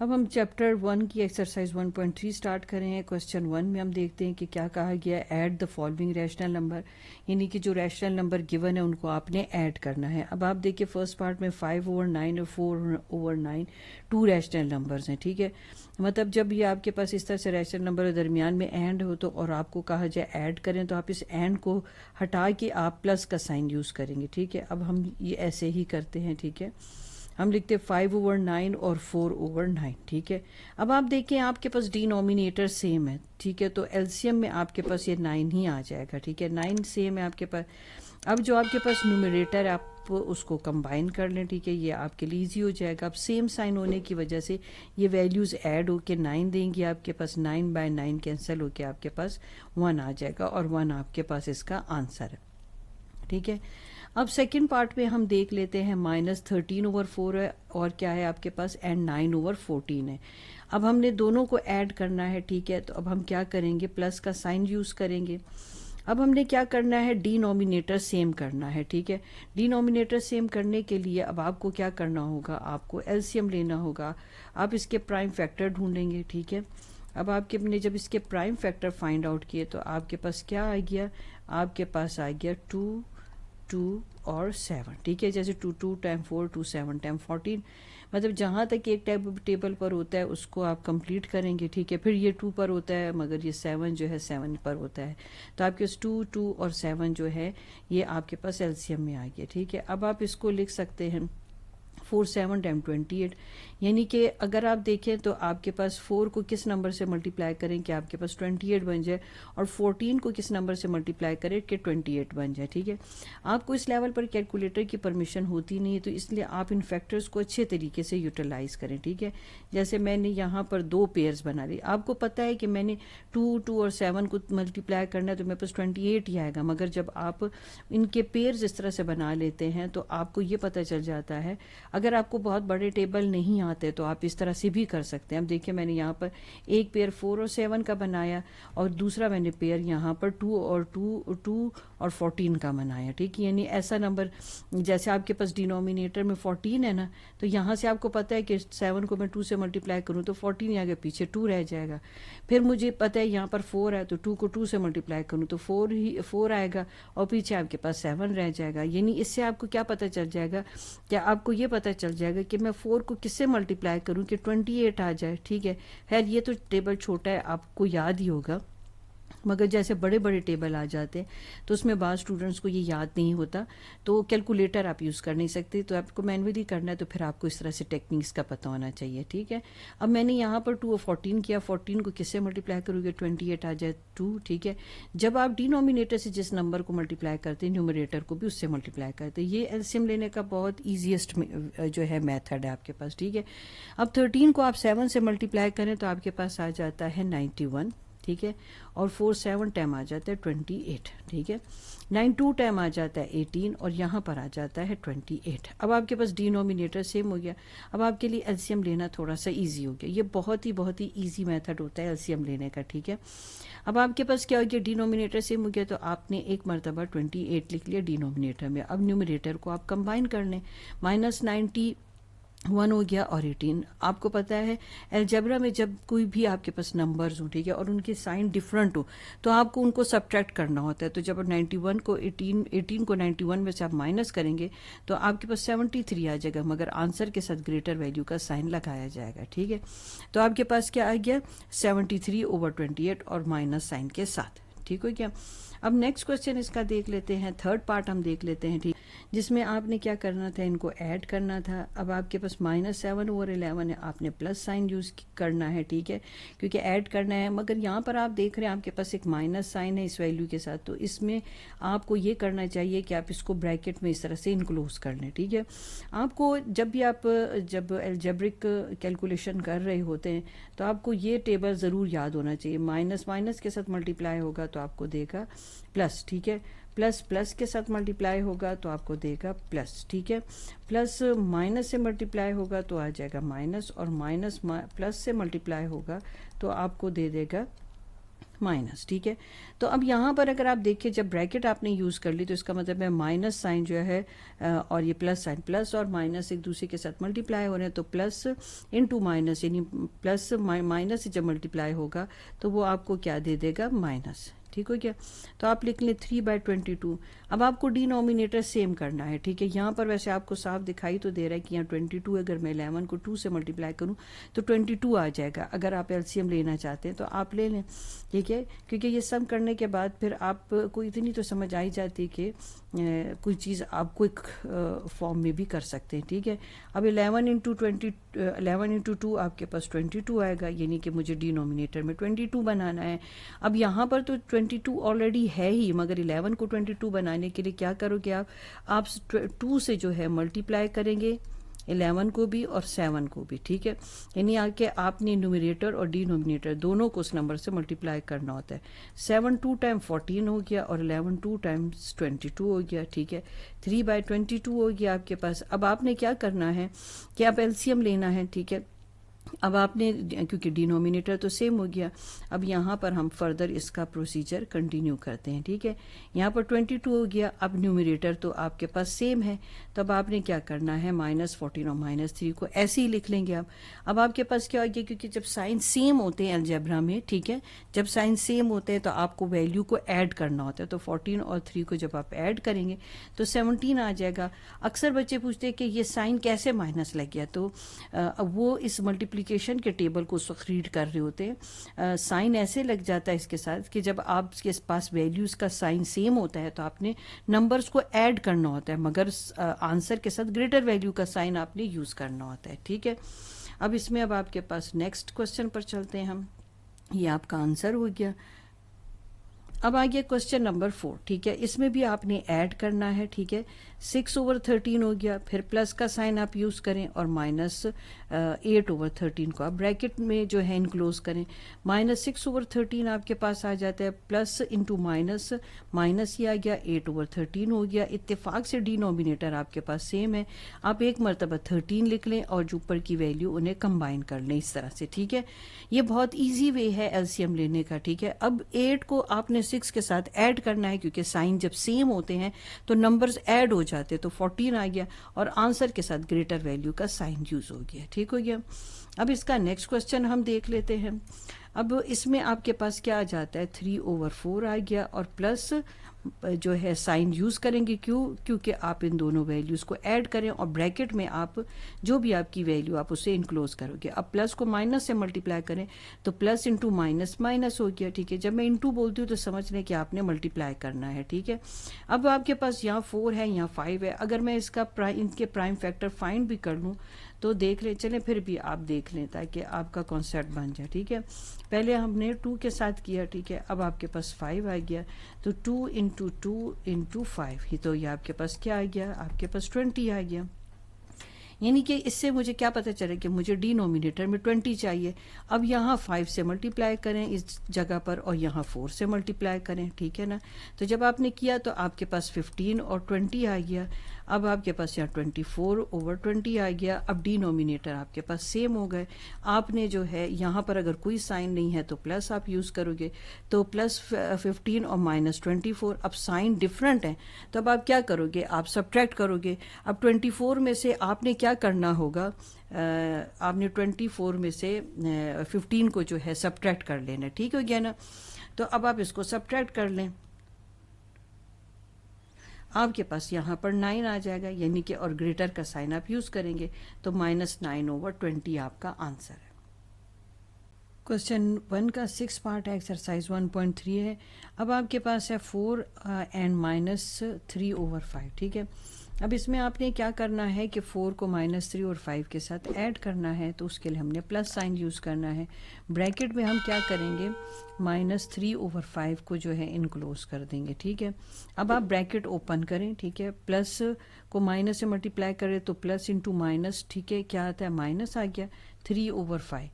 अब हम चैप्टर 1 की एक्सरसाइज 1.3 स्टार्ट करें हैं। क्वेश्चन 1 में हम देखते हैं कि क्या कहा गया है, add the following rational number, यानी कि जो रैशनल नंबर गिवन है उनको आपने ऐड करना है। अब आप देखिए फर्स्ट पार्ट में 5/9 और 4/9 टू रैशनल नंबर्स हैं, ठीक है। मतलब जब ये आपके पास इस तरह से रैशनल नंबर दरमियान में एंड हो तो और आपको कहा जाए ऐड करें तो आप इस एंड को हटा के आप प्लस का साइन यूज़ करेंगे, ठीक है। अब हम ये ऐसे ही करते हैं, ठीक है। हम लिखते हैं 5/9 और 4/9, ठीक है। अब आप देखें आपके पास डिनोमिनेटर सेम है, ठीक है, तो एलसीएम में आपके पास ये 9 ही आ जाएगा, ठीक है। 9 सेम है आपके पास। अब जो आपके पास न्यूमरेटर है आप उसको कंबाइन कर लें, ठीक है, ये आपके लिए ईजी हो जाएगा। अब सेम साइन होने की वजह से ये वैल्यूज़ ऐड होके 9 देंगी आपके पास, 9/9 कैंसिल होके आपके पास 1 आ जाएगा और 1 आपके पास इसका आंसर है, ठीक है। अब सेकंड पार्ट में हम देख लेते हैं -13/4 है और क्या है आपके पास एंड 9/14 है। अब हमने दोनों को ऐड करना है, ठीक है, तो अब हम क्या करेंगे, प्लस का साइन यूज़ करेंगे। अब हमने क्या करना है, डिनोमिनेटर सेम करना है, ठीक है। डिनोमिनेटर सेम करने के लिए अब आपको क्या करना होगा, आपको एलसीएम लेना होगा। आप इसके प्राइम फैक्टर ढूंढेंगे, ठीक है। अब आपके अपने जब इसके प्राइम फैक्टर फाइंड आउट किए तो आपके पास क्या आ गया, आपके पास आ गया 2, 2 और 7, ठीक है। जैसे 2 टाइम 4, 2 7 टाइम 14, मतलब जहाँ तक एक टेबल पर होता है उसको आप कंप्लीट करेंगे, ठीक है। फिर ये 2 पर होता है मगर ये 7 जो है 7 पर होता है, तो आपके पास 2, 2 और 7 जो है ये आपके पास एलसीएम में आ गया, ठीक है। अब आप इसको लिख सकते हैं 4 7 टाइम 28, यानी कि अगर आप देखें तो आपके पास 4 को किस नंबर से मल्टीप्लाई करें कि आपके पास 28 बन जाए, और 14 को किस नंबर से मल्टीप्लाई करें कि 28 बन जाए, ठीक है। आपको इस लेवल पर कैलकुलेटर की परमिशन होती नहीं है, तो इसलिए आप इन फैक्टर्स को अच्छे तरीके से यूटिलाइज करें, ठीक है। जैसे मैंने यहाँ पर 2 पेयर्स बना ली, आपको पता है कि मैंने 2, 2 और 7 को मल्टीप्लाई करना है तो मेरे पास 28 ही आएगा, मगर जब आप इनके पेयर्स इस तरह से बना लेते हैं तो आपको ये पता चल जाता है। अगर आपको बहुत बड़े टेबल नहीं आते तो आप इस तरह से भी कर सकते हैं। अब देखिए मैंने यहाँ पर एक पेयर 4 और 7 का बनाया और दूसरा मैंने पेयर यहाँ पर 2 और 14 का बनाया, ठीक है। यानी ऐसा नंबर जैसे आपके पास डिनोमिनेटर में 14 है ना, तो यहाँ से आपको पता है कि 7 को मैं 2 से मल्टीप्लाई करूँ तो 14 आगे पीछे 2 रह जाएगा। फिर मुझे पता है यहाँ पर 4 है तो 2 को 2 से मल्टीप्लाई करूँ तो 4 आएगा और पीछे आपके पास 7 रह जाएगा। यानी इससे आपको क्या पता चल जाएगा, क्या आपको ये पता चल जाएगा कि मैं 4 को किससे मल्टीप्लाई करूं कि 28 आ जाए, ठीक है। खैर ये तो टेबल छोटा है, आपको याद ही होगा, मगर जैसे बड़े बड़े टेबल आ जाते हैं तो उसमें बाद स्टूडेंट्स को ये याद नहीं होता, तो कैलकुलेटर आप यूज़ कर नहीं सकते, तो आपको मैनुअली करना है, तो फिर आपको इस तरह से टेक्निक्स का पता होना चाहिए, ठीक है। अब मैंने यहाँ पर 2 और 14 किया, 14 को किससे मल्टीप्लाई करोगे 28 आ जाए 2, ठीक है। जब आप डिनोमिनेटर से जिस नंबर को मल्टीप्लाई करते हैं न्यूमरेटर को भी उससे मल्टीप्लाई करते हैं। ये एलसीएम लेने का बहुत ईजीएस्ट जो है मेथड है आपके पास, ठीक है। अब 13 को आप 7 से मल्टीप्लाई करें तो आपके पास आ जाता है 91, ठीक है, और 4 7 टाइम आ जाता है 28, ठीक है। 9 2 टाइम आ जाता है 18 और यहाँ पर आ जाता है 28। अब आपके पास डिनोमिनेटर सेम हो गया। अब आपके लिए एलसीएम लेना थोड़ा सा इजी हो गया। ये बहुत ही इजी मेथड होता है एलसीएम लेने का, ठीक है। अब आपके पास क्या हो गया, डिनोमिनेटर सेम हो गया तो आपने एक मरतबा 28 लिख लिया डिनोमिनेटर में। अब न्यूमरेटर को आप कंबाइन कर लें, -91 हो गया और 18। आपको पता है अलजेब्रा में जब कोई भी आपके पास नंबर्स हो, ठीक है, और उनके साइन डिफरेंट हो तो आपको उनको सब्ट्रैक्ट करना होता है। तो जब 91 को 18 को 91 में से आप माइनस करेंगे तो आपके पास 73 आ जाएगा, मगर आंसर के साथ ग्रेटर वैल्यू का साइन लगाया जाएगा, ठीक है। तो आपके पास क्या आ गया 73/28 और माइनस साइन के साथ, ठीक हो गया। अब नेक्स्ट क्वेश्चन इसका देख लेते हैं, थर्ड पार्ट हम देख लेते हैं, ठीक, जिसमें आपने क्या करना था, इनको ऐड करना था। अब आपके पास -7/11 है, आपने प्लस साइन यूज़ करना है, ठीक है, क्योंकि ऐड करना है। मगर यहाँ पर आप देख रहे हैं आपके पास एक माइनस साइन है इस वैल्यू के साथ, तो इसमें आपको ये करना चाहिए कि आप इसको ब्रैकेट में इस तरह से इनक्लोज कर लें, ठीक है। आपको जब भी आप जब अलजेब्रिक कैलकुलेशन कर रहे होते हैं तो आपको ये टेबल ज़रूर याद होना चाहिए। माइनस माइनस के साथ मल्टीप्लाई होगा तो आपको देगा प्लस, ठीक है। प्लस प्लस के साथ मल्टीप्लाई होगा तो आपको देगा प्लस, ठीक है। प्लस माइनस से मल्टीप्लाई होगा तो आ जाएगा माइनस, और माइनस प्लस से मल्टीप्लाई होगा तो आपको दे देगा माइनस, ठीक है। तो अब यहाँ पर अगर आप देखिए जब ब्रैकेट आपने यूज़ कर ली तो इसका मतलब है माइनस साइन जो है और ये प्लस साइन, प्लस और माइनस एक दूसरे के साथ मल्टीप्लाई हो रहे हैं, तो प्लस इनटू माइनस यानी प्लस माइनस से जब मल्टीप्लाई होगा तो वो आपको क्या दे देगा, माइनस, ठीक हो गया। तो आप लिख लें 3/22। अब आपको डिनोमिनेटर सेम करना है, ठीक है। यहाँ पर वैसे आपको साफ दिखाई तो दे रहा है कि यहाँ 22, अगर मैं 11 को 2 से मल्टीप्लाई करूँ तो 22 आ जाएगा। अगर आप एलसीएम लेना चाहते हैं तो आप ले लें, ठीक है, क्योंकि ये सम करने के बाद फिर आपको इतनी तो समझ आई जाती कि कोई चीज़ आप क्विक फॉर्म में भी कर सकते हैं, ठीक है। अब 11 इंटू 2 आपके पास 22 आएगा, यानी कि मुझे डिनोमिनेटर में 22 बनाना है। अब यहाँ पर तो 22 ऑलरेडी है ही, मगर 11 को 22 बनाने के लिए क्या करोगे आप 2 से जो है मल्टीप्लाई करेंगे 11 को भी और 7 को भी, ठीक है। यानी आके आपने न्यूमरेटर और डिनोमिनेटर दोनों को उस नंबर से मल्टीप्लाई करना होता है। 7 2 टाइम 14 हो गया और 11 2 टाइम्स 22 हो गया, ठीक है। 3/22 हो गया आपके पास। अब आपने क्या करना है कि आप एलसीएम लेना है, ठीक है। अब आपने, क्योंकि डिनोमिनेटर तो सेम हो गया, अब यहाँ पर हम फर्दर इसका प्रोसीजर कंटिन्यू करते हैं, ठीक है। यहाँ पर 22 हो गया, अब न्यूमरेटर तो आपके पास सेम है, तो अब आपने क्या करना है, -14 और -3 को ऐसे ही लिख लेंगे आप। अब आपके पास क्या हो गया, क्योंकि जब साइन सेम होते हैं अलजेब्रा में, ठीक है, जब साइन सेम होते हैं तो आपको वैल्यू को ऐड करना होता है, तो 14 और 3 को जब आप ऐड करेंगे तो 17 आ जाएगा। अक्सर बच्चे पूछते हैं कि ये साइन कैसे माइनस लग गया, तो अब वो इस मल्टीप्लिकेशन के टेबल को उस वक्त रीड कर रहे होते हैं। साइन ऐसे लग जाता है इसके साथ कि जब आपके पास वैल्यूज का साइन सेम होता है तो आपने नंबर्स को ऐड करना होता है, मगर आंसर के साथ ग्रेटर वैल्यू का साइन आपने यूज करना होता है, ठीक है। अब इसमें अब आपके पास नेक्स्ट क्वेश्चन पर चलते हैं हम। ये आपका आंसर हो गया। अब आ गया क्वेश्चन नंबर 4, ठीक है। इसमें भी आपने ऐड करना है, ठीक है। 6/13 हो गया, फिर प्लस का साइन आप यूज करें और -8/13 को आप ब्रैकेट में जो है इनक्लोज करें। -6/13 आपके पास आ जाता है, प्लस इंटू माइनस, माइनस ही आ गया, 8/13 हो गया। इत्तेफाक से डिनोमिनेटर आपके पास सेम है, आप एक मरतबा 13 लिख लें और जो ऊपर की वैल्यू उन्हें कंबाइन कर लें इस तरह से, ठीक है। ये बहुत ईजी वे है एलसीएम लेने का, ठीक है। अब 8 को आपने 6 के साथ ऐड करना है, क्योंकि साइन जब सेम होते हैं तो नंबर्स ऐड हो जाते हैं, तो 14 आ गया और आंसर के साथ ग्रेटर वैल्यू का साइन यूज हो गया, ठीक हो गया। अब इसका नेक्स्ट क्वेश्चन हम देख लेते हैं। अब इसमें आपके पास क्या आ जाता है, 3/4 आ गया और प्लस जो है साइन यूज करेंगे, क्योंकि आप इन दोनों वैल्यूज को ऐड करें और ब्रैकेट में आप जो भी आपकी वैल्यू आप उसे इनक्लोज करोगे। अब प्लस को माइनस से मल्टीप्लाई करें तो प्लस इंटू माइनस, माइनस हो गया, ठीक है। जब मैं इंटू बोलती हूँ तो समझ लें कि आपने मल्टीप्लाई करना है, ठीक है। अब आपके पास यहाँ 4 है, यहाँ 5 है। अगर मैं इसका इनके प्राइम फैक्टर फाइंड भी कर लूँ तो देख लें, चलें फिर भी आप देख लें ताकि आपका कॉन्सेप्ट बन जाए, ठीक है। पहले हमने 2 के साथ किया, ठीक है। अब आपके पास 5 आ गया, तो 2 इंटू 2 इंटू 5 ही, तो ये आपके पास क्या आ गया, आपके पास 20 आ गया। यानी कि इससे मुझे क्या पता चले कि मुझे डिनोमिनेटर में 20 चाहिए। अब यहाँ 5 से मल्टीप्लाई करें इस जगह पर और यहाँ 4 से मल्टीप्लाई करें, ठीक है ना। तो जब आपने किया तो आपके पास 15 और 20 आ गया। अब आपके पास यहाँ 24/20 आ गया। अब डिनोमिनेटर आपके पास सेम हो गए। आपने जो है यहाँ पर अगर कोई साइन नहीं है तो प्लस आप यूज़ करोगे, तो +15 और -24। अब साइन डिफरेंट है तो अब आप क्या करोगे, आप सब्ट्रैक्ट करोगे। अब 24 में से आपने क्या करना होगा, आपने 24 में से 15 को जो है सब्ट्रैक्ट कर लेना, ठीक हो गया ना। तो अब आप इसको सब्ट्रैक्ट कर लें, आपके पास यहाँ पर 9 आ जाएगा, यानी कि और ग्रेटर का साइन आप यूज करेंगे, तो -9/20 आपका आंसर है। क्वेश्चन 1 का 6 पार्ट है, एक्सरसाइज 1.3 है। अब आपके पास है 4 एंड -3/5, ठीक है। अब इसमें आपने क्या करना है कि 4 को -3 और 5 के साथ ऐड करना है, तो उसके लिए हमने प्लस साइन यूज़ करना है। ब्रैकेट में हम क्या करेंगे, -3/5 को जो है इनक्लोज कर देंगे, ठीक है। अब आप ब्रैकेट ओपन करें, ठीक है। प्लस को माइनस से मल्टीप्लाई करें तो प्लस इंटू माइनस, ठीक है, क्या आता है, माइनस आ गया 3/5।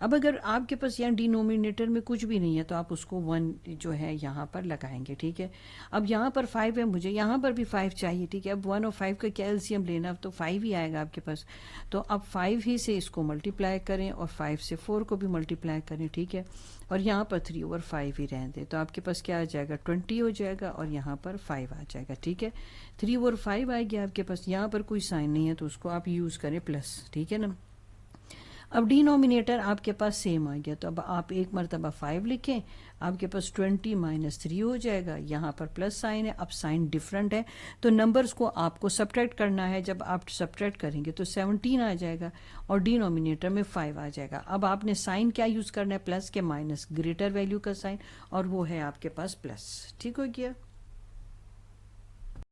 अब अगर आपके पास यहाँ डिनोमिनेटर में कुछ भी नहीं है तो आप उसको 1 जो है यहाँ पर लगाएंगे, ठीक है। अब यहाँ पर 5 है, मुझे यहाँ पर भी 5 चाहिए, ठीक है। अब 1 और 5 का क्या एलसीएम लेना, अब तो 5 ही आएगा आपके पास। तो अब 5 ही से इसको मल्टीप्लाई करें और 5 से 4 को भी मल्टीप्लाई करें, ठीक है। और यहाँ पर 3/5 ही रहने दें, तो आपके पास क्या आ जाएगा, 20 हो जाएगा और यहाँ पर 5 आ जाएगा, ठीक है। 3/5 आ गया आपके पास। यहाँ पर कोई साइन नहीं है तो उसको आप यूज़ करें प्लस, ठीक है ना। अब डिनोमिनेटर आपके पास सेम आ गया, तो अब आप एक मरतबा 5 लिखें, आपके पास 20 - 3 हो जाएगा। यहाँ पर प्लस साइन है, अब साइन डिफरेंट है तो नंबर्स को आपको सब्ट्रैक्ट करना है। जब आप सब्ट्रैक्ट करेंगे तो 17 आ जाएगा और डिनोमिनेटर में 5 आ जाएगा। अब आपने साइन क्या यूज़ करना है, प्लस के माइनस, ग्रेटर वैल्यू का साइन, और वो है आपके पास प्लस। ठीक हो गया।